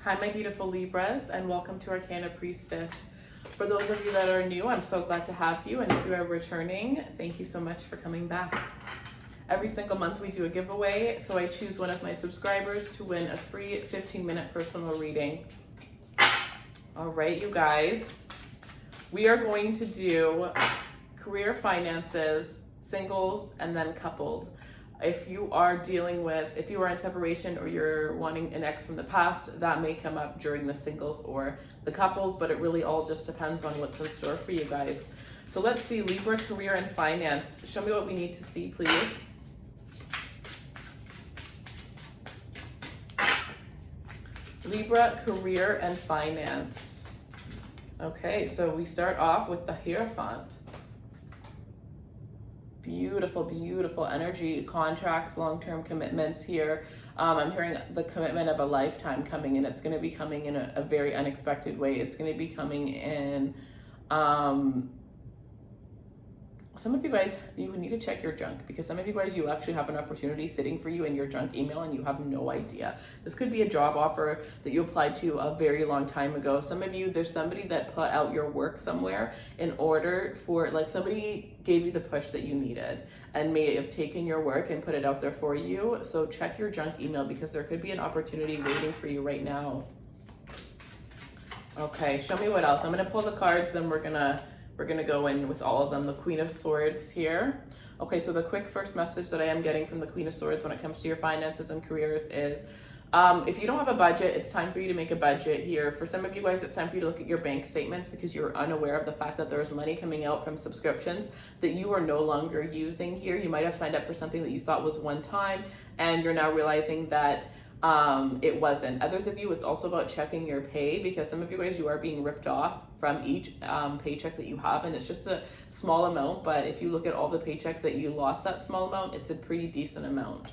Hi, my beautiful Libras, and welcome to Arcana Priestess. For those of you that are new, I'm so glad to have you, and if you are returning, thank you so much for coming back. Every single month we do a giveaway, so I choose one of my subscribers to win a free 15-minute personal reading. All right, you guys, we are going to do career, finances, singles, and then coupled. If you are in separation or you're wanting an ex from the past, that may come up during the singles or the couples, but it really all just depends on what's in store for you guys. So let's see, Libra, career and finance. Show me what we need to see, please. Libra, career and finance. Okay, so we start off with the Hierophant. Beautiful, beautiful energy, contracts, long-term commitments here. I'm hearing the commitment of a lifetime coming in. It's going to be coming in a very unexpected way. It's going to be coming in, some of you guys, you need to check your junk, because some of you guys, you actually have an opportunity sitting for you in your junk email and you have no idea. This could be a job offer that you applied to a very long time ago. Some of you, there's somebody that put out your work somewhere in order for, like, somebody gave you the push that you needed and may have taken your work and put it out there for you. So check your junk email, because there could be an opportunity waiting for you right now. Okay, show me what else. I'm going to pull the cards, then we're gonna go in with all of them. The Queen of Swords here. Okay, so the quick first message that I am getting from the Queen of Swords when it comes to your finances and careers is, if you don't have a budget, it's time for you to make a budget here. For some of you guys, it's time for you to look at your bank statements, because you're unaware of the fact that there's money coming out from subscriptions that you are no longer using here. You might have signed up for something that you thought was one time, and you're now realizing that it wasn't. Others of you, it's also about checking your pay, because some of you guys, you are being ripped off from each paycheck that you have, and it's just a small amount, but if you look at all the paychecks that you lost that small amount, it's a pretty decent amount.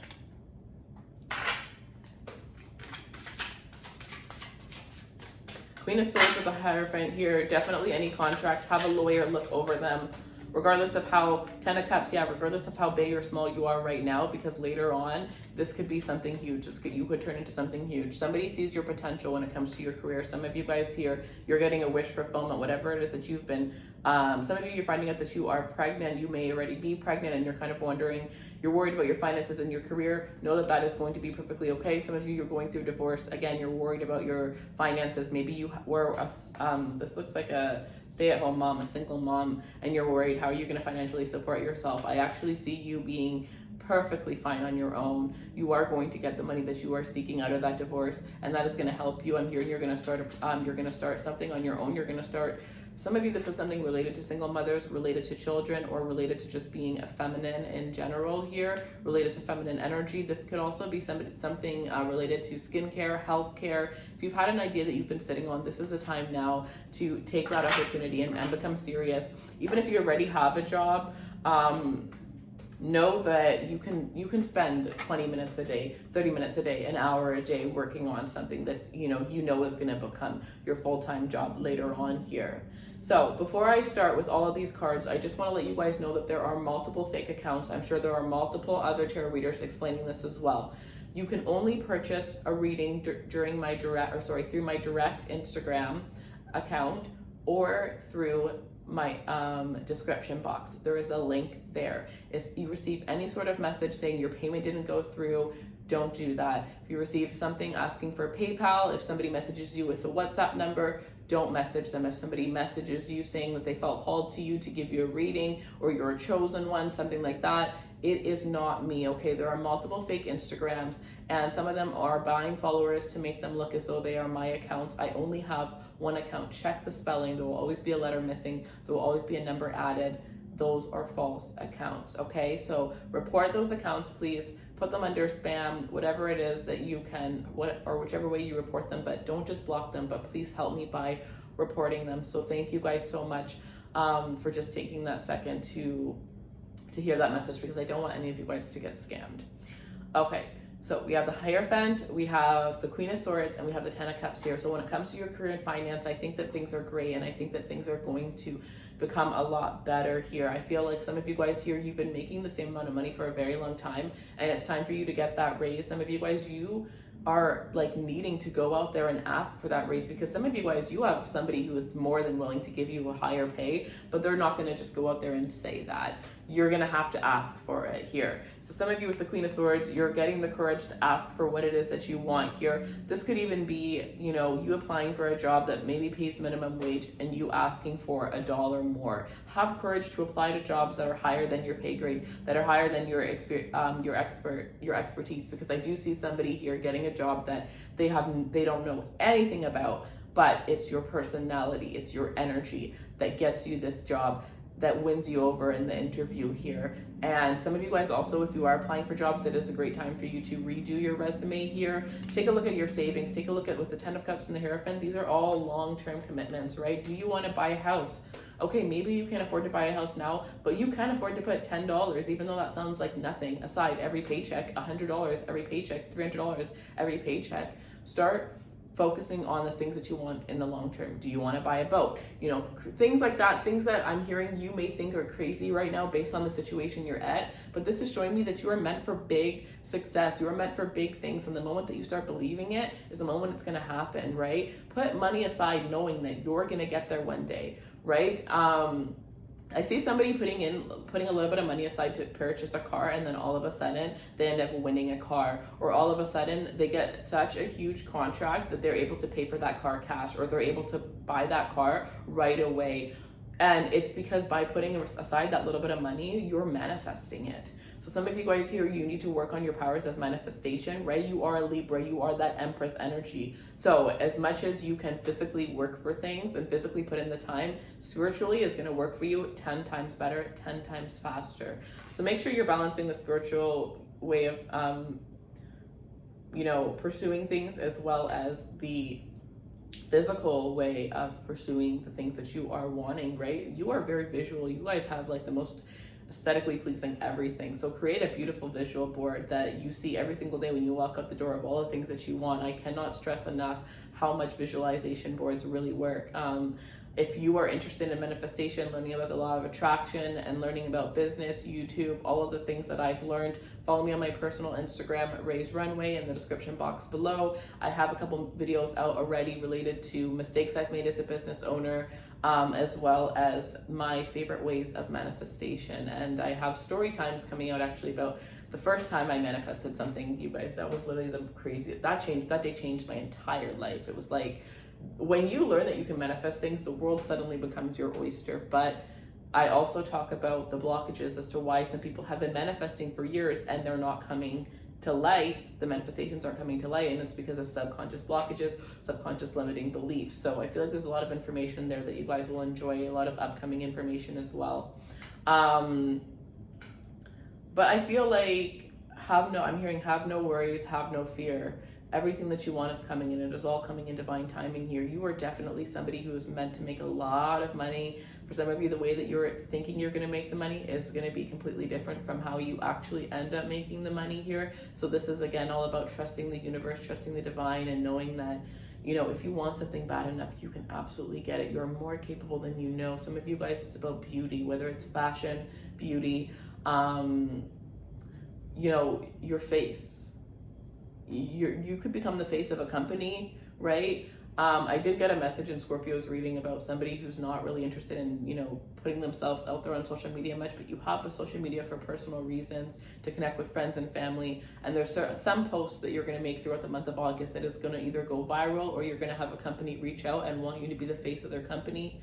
Queen of Swords with the Hierophant here. Definitely any contracts, have a lawyer look over them. Regardless of how, Ten of Cups, yeah, regardless of how big or small you are right now, because later on, this could be something huge. You could turn into something huge. Somebody sees your potential when it comes to your career. Some of you guys here, you're getting a wish fulfillment, whatever it is that you've been. Some of you, you're finding out that you are pregnant. You may already be pregnant, and you're kind of wondering, you're worried about your finances and your career. Know that that is going to be perfectly okay. Some of you, you're going through divorce. Again, you're worried about your finances. Maybe you were, this looks like a stay-at-home mom, a single mom, and you're worried, how are you going to financially support yourself? I actually see you being perfectly fine on your own. You are going to get the money that you are seeking out of that divorce, and that is going to help you. I'm hearing you're going to start something on your own. You're going to start, some of you, this is something related to single mothers, related to children, or related to just being a feminine in general here, related to feminine energy. This could also be something related to skincare, healthcare. If you've had an idea that you've been sitting on, this is a time now to take that opportunity and become serious. Even if you already have a job, know that you can spend 20 minutes a day, 30 minutes a day, an hour a day working on something that you know is going to become your full-time job later on here. So before I start with all of these cards, I just want to let you guys know that there are multiple fake accounts. I'm sure there are multiple other tarot readers explaining this as well. You can only purchase a reading through my direct Instagram account or through my description box. There is a link there. If you receive any sort of message saying your payment didn't go through, don't do that. If you receive something asking for PayPal, if somebody messages you with a WhatsApp number, don't message them. If somebody messages you saying that they felt called to you to give you a reading, or you're a chosen one, something like that, it is not me, okay? There are multiple fake Instagrams, and some of them are buying followers to make them look as though they are my accounts. I only have one account. Check the spelling. There will always be a letter missing. There will always be a number added. Those are false accounts, okay? So report those accounts, please. Put them under spam, whatever it is that you can, or whichever way you report them, but don't just block them, but please help me by reporting them. So thank you guys so much for just taking that second to hear that message, because I don't want any of you guys to get scammed. Okay, so we have the Hierophant, we have the Queen of Swords, and we have the Ten of Cups here. So when it comes to your career and finance, I think that things are great, and I think that things are going to become a lot better here. I feel like some of you guys here, you've been making the same amount of money for a very long time, and it's time for you to get that raise. Some of you guys, you are like needing to go out there and ask for that raise, because some of you guys, you have somebody who is more than willing to give you a higher pay, but they're not going to just go out there and say that. You're going to have to ask for it here. So some of you with the Queen of Swords, you're getting the courage to ask for what it is that you want here. This could even be, you know, you applying for a job that maybe pays minimum wage and you asking for $1 more. Have courage to apply to jobs that are higher than your pay grade, that are higher than your expertise, because I do see somebody here getting a job that they don't know anything about, but it's your personality, it's your energy that gets you this job, that wins you over in the interview here. And some of you guys also, if you are applying for jobs, it is a great time for you to redo your resume here. Take a look at your savings, take a look at with the 10 of Cups and the Hierophant. These are all long-term commitments, right? Do you want to buy a house? Okay, maybe you can't afford to buy a house now, but you can afford to put $10, even though that sounds like nothing, aside every paycheck, $100 every paycheck, $300 every paycheck. Start focusing on the things that you want in the long term. Do you want to buy a boat? You know, things like that, things that I'm hearing you may think are crazy right now based on the situation you're at, but this is showing me that you are meant for big success. You are meant for big things, and the moment that you start believing it is the moment it's going to happen, right? Put money aside knowing that you're going to get there one day, right? I see somebody putting a little bit of money aside to purchase a car, and then all of a sudden they end up winning a car, or all of a sudden they get such a huge contract that they're able to pay for that car cash, or they're able to buy that car right away. And it's because by putting aside that little bit of money, you're manifesting it. So some of you guys here, you need to work on your powers of manifestation, right? You are a Libra, you are that Empress energy. So as much as you can physically work for things and physically put in the time, spiritually is gonna work for you 10 times better, 10 times faster. So make sure you're balancing the spiritual way of, you know, pursuing things, as well as the physical way of pursuing the things that you are wanting, right? You are very visual. You guys have like the most aesthetically pleasing everything. So create a beautiful visual board that you see every single day when you walk out the door of all the things that you want. I cannot stress enough how much visualization boards really work. If you are interested in manifestation, learning about the law of attraction, and learning about business, YouTube, all of the things that I've learned, follow me on my personal Instagram, Raise Runway, in the description box below. I have a couple videos out already related to mistakes I've made as a business owner, as well as my favorite ways of manifestation. And I have story times coming out actually about the first time I manifested something, you guys. That was literally the craziest. That day changed my entire life. It was like, when you learn that you can manifest things, the world suddenly becomes your oyster. But I also talk about the blockages as to why some people have been manifesting for years and they're not coming to light. The manifestations aren't coming to light, and it's because of subconscious blockages, subconscious limiting beliefs. So I feel like there's a lot of information there that you guys will enjoy, a lot of upcoming information as well. But I feel like I'm hearing have no worries, have no fear. Everything that you want is coming in. It is all coming in divine timing here. You are definitely somebody who is meant to make a lot of money. For some of you, the way that you're thinking you're going to make the money is going to be completely different from how you actually end up making the money here. So this is, again, all about trusting the universe, trusting the divine, and knowing that, you know, if you want something bad enough, you can absolutely get it. You're more capable than you know. Some of you guys, it's about beauty, whether it's fashion, beauty, you know, your face. You could become the face of a company, right? I did get a message in Scorpio's reading about somebody who's not really interested in, you know, putting themselves out there on social media much, but you have the social media for personal reasons, to connect with friends and family. And there's some posts that you're going to make throughout the month of August that is going to either go viral, or you're going to have a company reach out and want you to be the face of their company.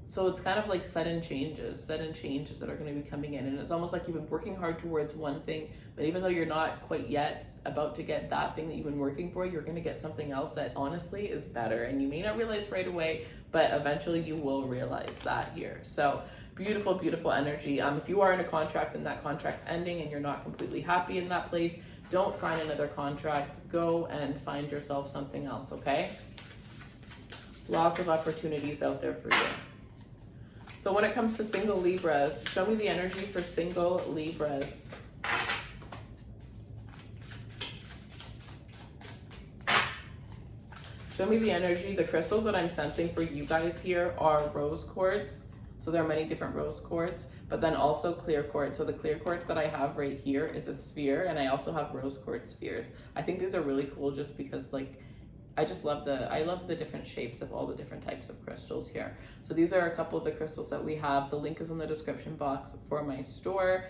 So it's kind of like sudden changes that are going to be coming in. And it's almost like you've been working hard towards one thing, but even though you're not quite yet about to get that thing that you've been working for, you're going to get something else that honestly is better. And you may not realize right away, but eventually you will realize that here. So beautiful, beautiful energy. If you are in a contract and that contract's ending and you're not completely happy in that place, don't sign another contract. Go and find yourself something else, okay? Lots of opportunities out there for you. So when it comes to single Libras, show me the energy for single Libras. Show me the energy. The crystals that I'm sensing for you guys here are rose quartz. So there are many different rose quartz, but then also clear quartz. So the clear quartz that I have right here is a sphere, and I also have rose quartz spheres. I think these are really cool just because like I love the different shapes of all the different types of crystals here. So these are a couple of the crystals that we have. The link is in the description box for my store.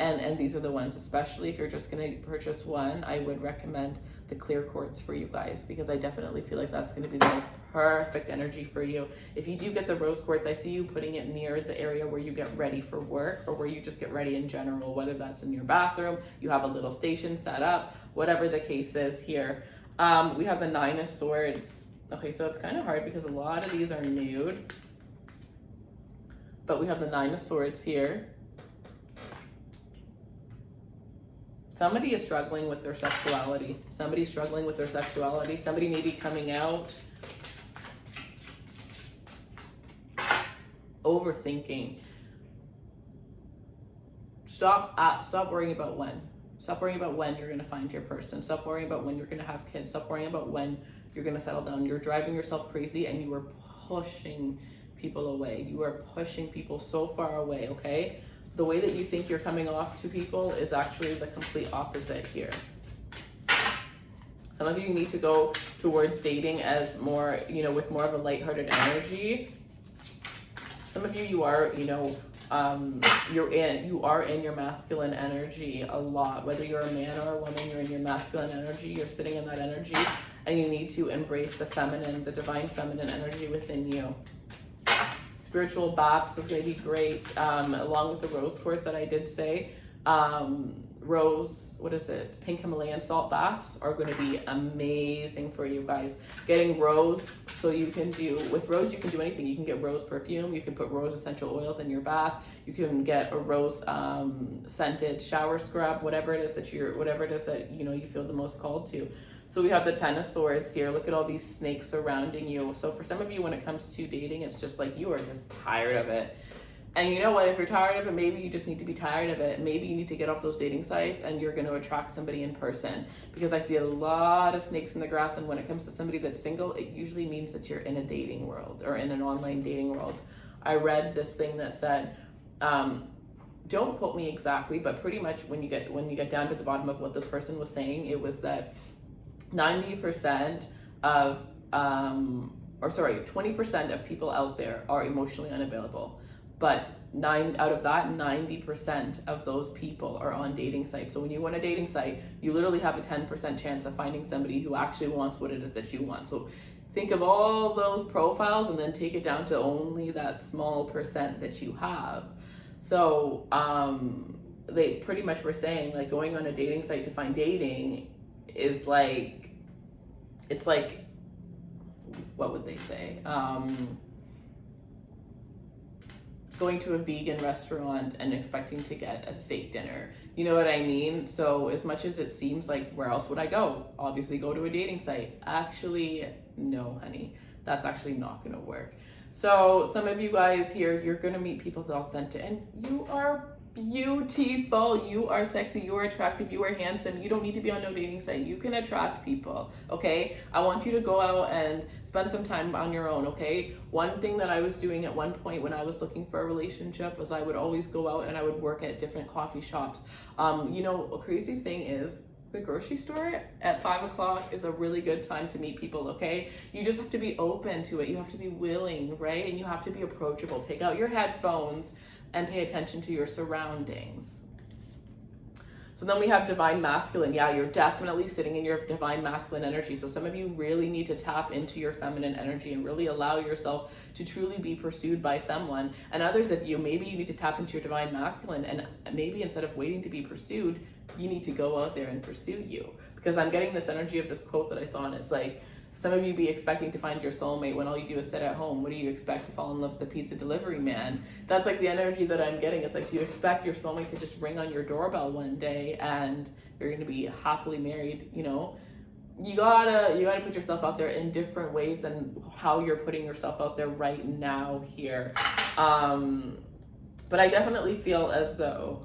And these are the ones, especially if you're just going to purchase one, I would recommend the clear quartz for you guys, because I definitely feel like that's going to be the most perfect energy for you. If you do get the rose quartz, I see you putting it near the area where you get ready for work, or where you just get ready in general, whether that's in your bathroom, you have a little station set up, whatever the case is here. We have the Nine of Swords. Okay, so it's kind of hard because a lot of these are nude, but we have the Nine of Swords here. Somebody is struggling with their sexuality. Somebody's struggling with their sexuality. Somebody may be coming out. Overthinking. Stop worrying about when. Stop worrying about when you're going to find your person. Stop worrying about when you're going to have kids. Stop worrying about when you're going to settle down. You're driving yourself crazy and you are pushing people away. You are pushing people so far away, okay? The way that you think you're coming off to people is actually the complete opposite here. Some of you need to go towards dating as more, you know, with more of a lighthearted energy. Some of you, you are, you know, you are in your masculine energy a lot. Whether you're a man or a woman, you're in your masculine energy. You're sitting in that energy, and you need to embrace the feminine, the divine feminine energy within you. Spiritual baths is going to be great, along with the rose quartz that I did say. Pink Himalayan salt baths are going to be amazing for you guys. Getting rose, so you can do, with rose, you can do anything. You can get rose perfume, you can put rose essential oils in your bath, you can get a rose scented shower scrub, whatever it is that you know you feel the most called to. So we have the Ten of Swords here. Look at all these snakes surrounding you. So for some of you, when it comes to dating, it's just like you are just tired of it. And you know what? If you're tired of it, maybe you just need to be tired of it. Maybe you need to get off those dating sites and you're going to attract somebody in person. Because I see a lot of snakes in the grass. And when it comes to somebody that's single, it usually means that you're in a dating world or in an online dating world. I read this thing that said, don't quote me exactly, but pretty much when you get down to the bottom of what this person was saying, it was that 20% of 20% of people out there are emotionally unavailable, but 90% of those people are on dating sites. So when you go on a dating site, you literally have a 10% chance of finding somebody who actually wants what it is that you want. So think of all those profiles and then take it down to only that small percent that you have. So they pretty much were saying like going on a dating site to find dating is like, it's like, what would they say? Going to a vegan restaurant and expecting to get a steak dinner. You know what I mean? So as much as it seems like, where else would I go? Obviously go to a dating site. Actually, no, honey, that's actually not gonna work. So some of you guys here, you're gonna meet people that are authentic, and you are beautiful, you are sexy, you are attractive, you are handsome. You don't need to be on no dating site. You can attract people, okay? I want you to go out and spend some time on your own, okay? One thing that I was doing at one point when I was looking for a relationship was I would always go out and I would work at different coffee shops. You know, a crazy thing is the grocery store at 5 o'clock is a really good time to meet people, okay? You just have to be open to it. You have to be willing, right? And you have to be approachable. Take out your headphones and pay attention to your surroundings. So then we have divine masculine. Yeah, you're definitely sitting in your divine masculine energy. So some of you really need to tap into your feminine energy and really allow yourself to truly be pursued by someone. And others of you, maybe you need to tap into your divine masculine, and maybe instead of waiting to be pursued, you need to go out there and pursue you. Because I'm getting this energy of this quote that I saw, and it's like, some of you be expecting to find your soulmate when all you do is sit at home. What do you expect, to fall in love with the pizza delivery man? That's like the energy that I'm getting. It's like, do you expect your soulmate to just ring on your doorbell one day and you're going to be happily married? You know, you gotta put yourself out there in different ways than how you're putting yourself out there right now here. But I definitely feel as though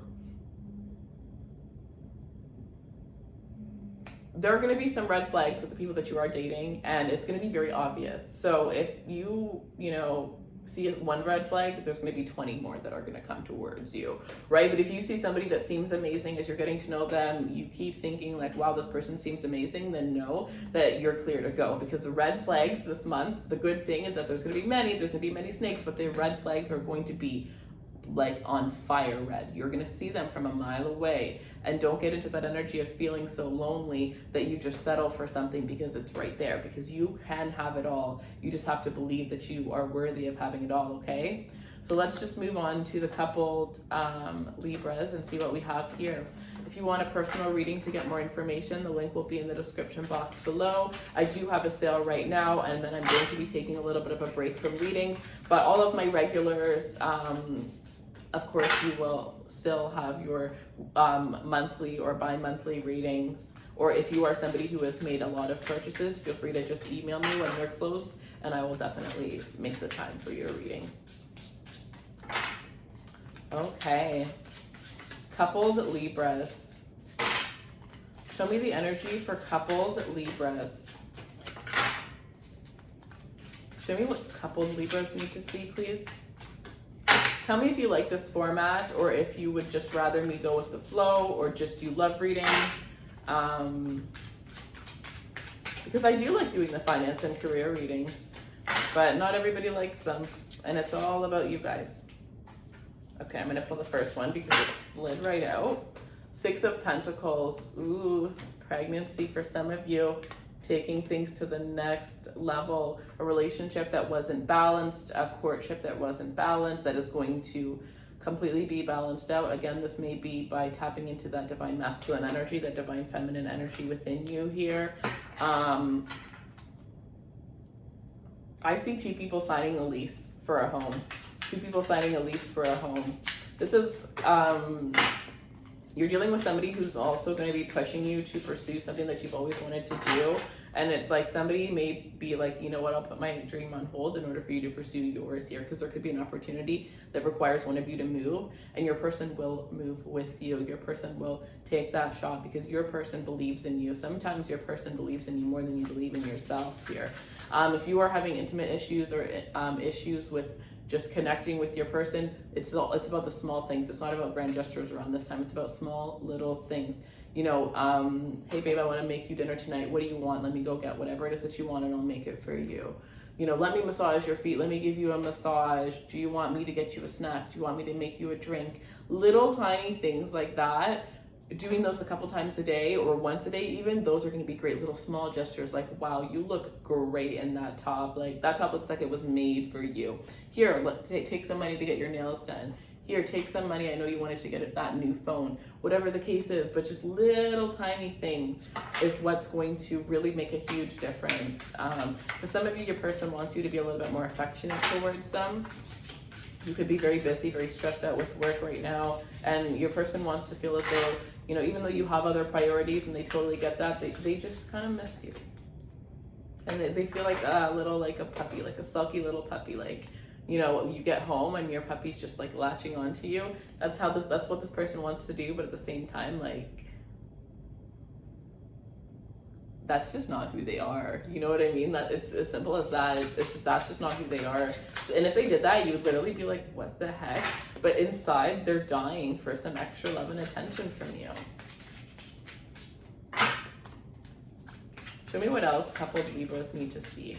there are going to be some red flags with the people that you are dating, and it's going to be very obvious. So if you know, see one red flag, there's going to be 20 more that are going to come towards you, right? But if you see somebody that seems amazing as you're getting to know them, you keep thinking like, wow, this person seems amazing, then know that you're clear to go. Because the red flags this month, the good thing is that there's going to be many snakes, but the red flags are going to be like on fire red. You're going to see them from a mile away. And don't get into that energy of feeling so lonely that you just settle for something because it's right there, because you can have it all. You just have to believe that you are worthy of having it all. Okay, so let's just move on to the coupled Libras and see what we have here. If you want a personal reading to get more information, the link will be in the description box below. I do have a sale right now, and then I'm going to be taking a little bit of a break from readings, but all of my regulars, of course, you will still have your monthly or bi-monthly readings. Or if you are somebody who has made a lot of purchases, feel free to just email me when they're closed, and I will definitely make the time for your reading. Okay, coupled Libras. Show me the energy for coupled Libras. Show me what coupled Libras need to see, please. Tell me if you like this format, or if you would just rather me go with the flow, or just do love readings. Because I do like doing the finance and career readings, but not everybody likes them, and it's all about you guys. Okay, I'm gonna pull the first one because it slid right out. Six of Pentacles. Ooh, pregnancy for some of you. Taking things to the next level, a relationship that wasn't balanced, a courtship that wasn't balanced, that is going to completely be balanced out. Again, this may be by tapping into that divine masculine energy, that divine feminine energy within you here. I see two people signing a lease for a home. Two people signing a lease for a home. This is, you're dealing with somebody who's also going to be pushing you to pursue something that you've always wanted to do. And it's like somebody may be like, you know what, I'll put my dream on hold in order for you to pursue yours here, because there could be an opportunity that requires one of you to move, and your person will move with you. Your person will take that shot because your person believes in you. Sometimes your person believes in you more than you believe in yourself here. If you are having intimate issues or issues with just connecting with your person, it's about the small things. It's not about grand gestures around this time. It's about small little things. You know, hey babe, I want to make you dinner tonight. What do you want? Let me go get whatever it is that you want, and I'll make it for you. You know, let me massage your feet. Let me give you a massage. Do you want me to get you a snack? Do you want me to make you a drink? Little tiny things like that. Doing those a couple times a day or once a day even, those are going to be great little small gestures. Like, wow, you look great in that top. Like, that top looks like it was made for you. Here, look, take some money to get your nails done. Here, take some money. I know you wanted to get that new phone. Whatever the case is, but just little tiny things is what's going to really make a huge difference. For some of you, your person wants you to be a little bit more affectionate towards them. You could be very busy, very stressed out with work right now, and your person wants to feel as though, you know, even though you have other priorities and they totally get that, they just kind of missed you. And they feel like a little, like a puppy, like a sulky little puppy. Like, you know, you get home and your puppy's just like latching onto you. That's what this person wants to do, but at the same time, like, that's just not who they are. You know what I mean? That it's as simple as that. It's just, that's just not who they are. So, and if they did that, you would literally be like, what the heck? But inside, they're dying for some extra love and attention from you. Show me what else coupled Libras need to see.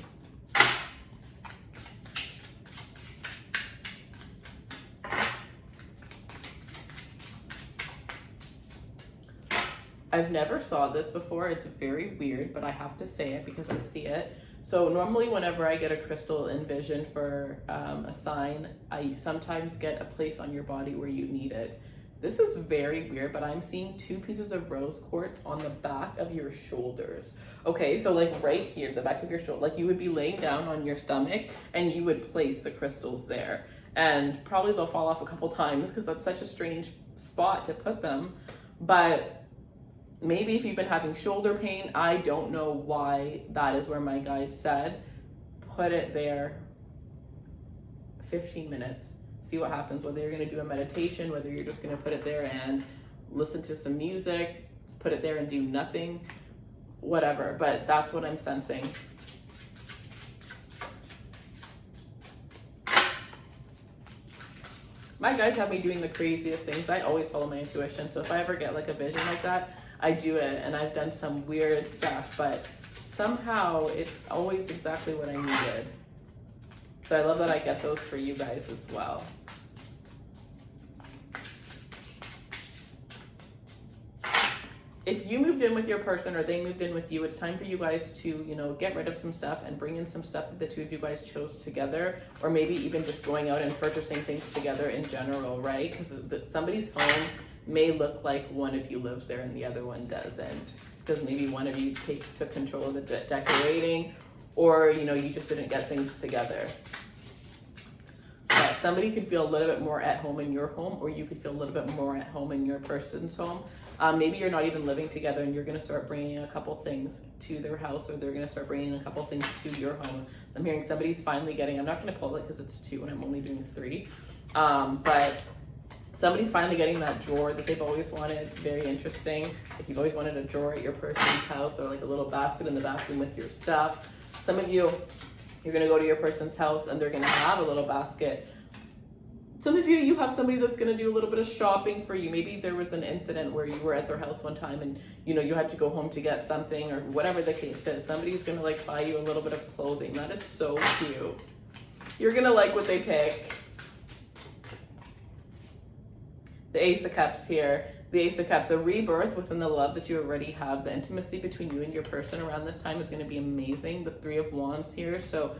I've never saw this before. It's very weird, but I have to say it because I see it. So normally whenever I get a crystal in vision for a sign, I sometimes get a place on your body where you need it. This is very weird, but I'm seeing two pieces of rose quartz on the back of your shoulders. Okay, so like right here, the back of your shoulder, like you would be laying down on your stomach and you would place the crystals there. And probably they'll fall off a couple times because that's such a strange spot to put them. But maybe if you've been having shoulder pain, I don't know why that is where my guide said, put it there 15 minutes. See what happens, whether you're gonna do a meditation, whether you're just gonna put it there and listen to some music, put it there and do nothing, whatever, but that's what I'm sensing. My guys have me doing the craziest things. I always follow my intuition. So if I ever get like a vision like that, I do it. And I've done some weird stuff, but somehow it's always exactly what I needed. So I love that I get those for you guys as well. If you moved in with your person or they moved in with you, it's time for you guys to, you know, get rid of some stuff and bring in some stuff that the two of you guys chose together, or maybe even just going out and purchasing things together in general, right? Because somebody's home may look like one of you lives there and the other one doesn't, because maybe one of you took control of the decorating, or, you know, you just didn't get things together. But somebody could feel a little bit more at home in your home, or you could feel a little bit more at home in your person's home. Maybe you're not even living together and you're going to start bringing a couple things to their house, or they're going to start bringing a couple things to your home. So I'm hearing somebody's finally getting, I'm not going to pull it because it's 2 and I'm only doing 3. But somebody's finally getting that drawer that they've always wanted. Very interesting. Like you've always wanted a drawer at your person's house, or like a little basket in the bathroom with your stuff. Some of you, you're going to go to your person's house and they're going to have a little basket. Some of you, you have somebody that's going to do a little bit of shopping for you. Maybe there was an incident where you were at their house one time and, you know, you had to go home to get something, or whatever the case is. Somebody's going to like buy you a little bit of clothing. That is so cute. You're going to like what they pick. The Ace of Cups here. The Ace of Cups, a rebirth within the love that you already have. The intimacy between you and your person around this time is going to be amazing. The 3 of Wands here. So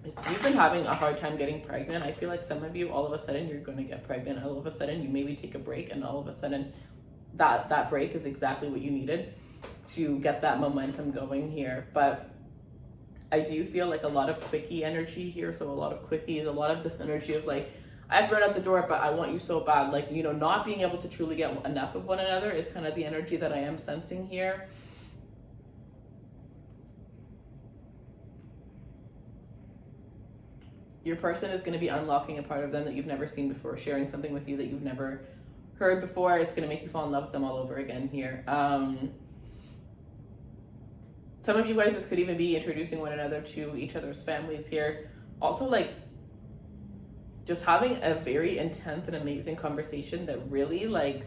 if you've been having a hard time getting pregnant, I feel like some of you, all of a sudden, you're going to get pregnant. All of a sudden, you maybe take a break, and all of a sudden, that break is exactly what you needed to get that momentum going here. But I do feel like a lot of quickie energy here. So a lot of quickies, a lot of this energy of like, I have to run out the door, but I want you so bad. Like, you know, not being able to truly get enough of one another is kind of the energy that I am sensing here. Your person is going to be unlocking a part of them that you've never seen before, sharing something with you that you've never heard before. It's going to make you fall in love with them all over again here. Some of you guys, this could even be introducing one another to each other's families here. Also, like, just having a very intense and amazing conversation that really, like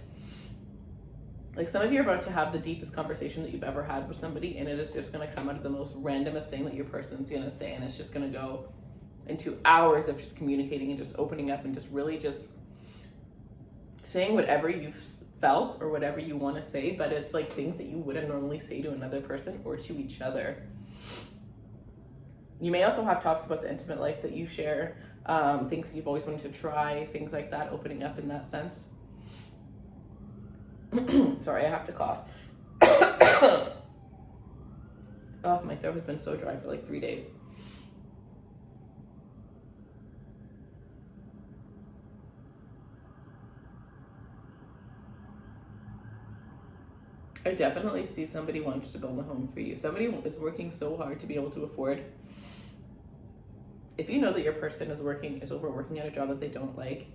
some of you are about to have the deepest conversation that you've ever had with somebody, and it is just going to come out of the most randomest thing that your person's going to say, and it's just going to go into hours of just communicating and just opening up and just really just saying whatever you've felt or whatever you want to say, but it's like things that you wouldn't normally say to another person or to each other. You may also have talks about the intimate life that you share, things that you've always wanted to try, things like that, opening up in that sense. Sorry, I have to cough. Oh, my throat has been so dry for like 3 days. I definitely see somebody wants to build a home for you. Somebody is working so hard to be able to afford. If you know that your person is overworking at a job that they don't like,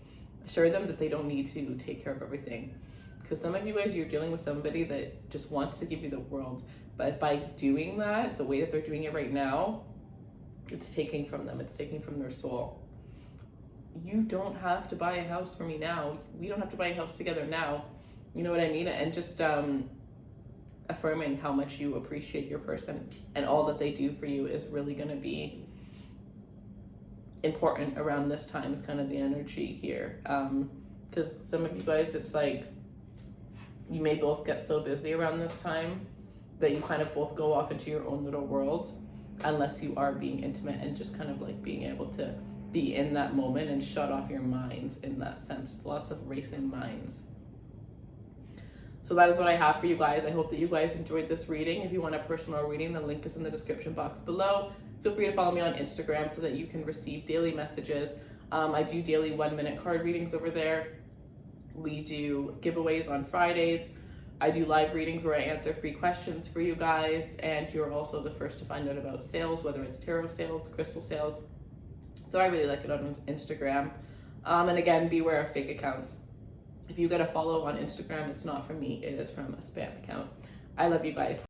assure them that they don't need to take care of everything. Because some of you guys, you're dealing with somebody that just wants to give you the world. But by doing that, the way that they're doing it right now, it's taking from them. It's taking from their soul. You don't have to buy a house for me now. We don't have to buy a house together now. You know what I mean? And just affirming how much you appreciate your person and all that they do for you is really going to be important around this time. Is kind of the energy here. Because some of you guys, it's like you may both get so busy around this time that you kind of both go off into your own little world, unless you are being intimate and just kind of like being able to be in that moment and shut off your minds in that sense. Lots of racing minds. So that is what I have for you guys. I hope that you guys enjoyed this reading. If you want a personal reading, the link is in the description box below. Feel free to follow me on Instagram so that you can receive daily messages. I do daily 1-minute card readings over there. We do giveaways on Fridays. I do live readings where I answer free questions for you guys. And you're also the first to find out about sales, whether it's tarot sales, crystal sales. So I really like it on Instagram. And again, beware of fake accounts. If you get a follow on Instagram, it's not from me, it is from a spam account. I love you guys.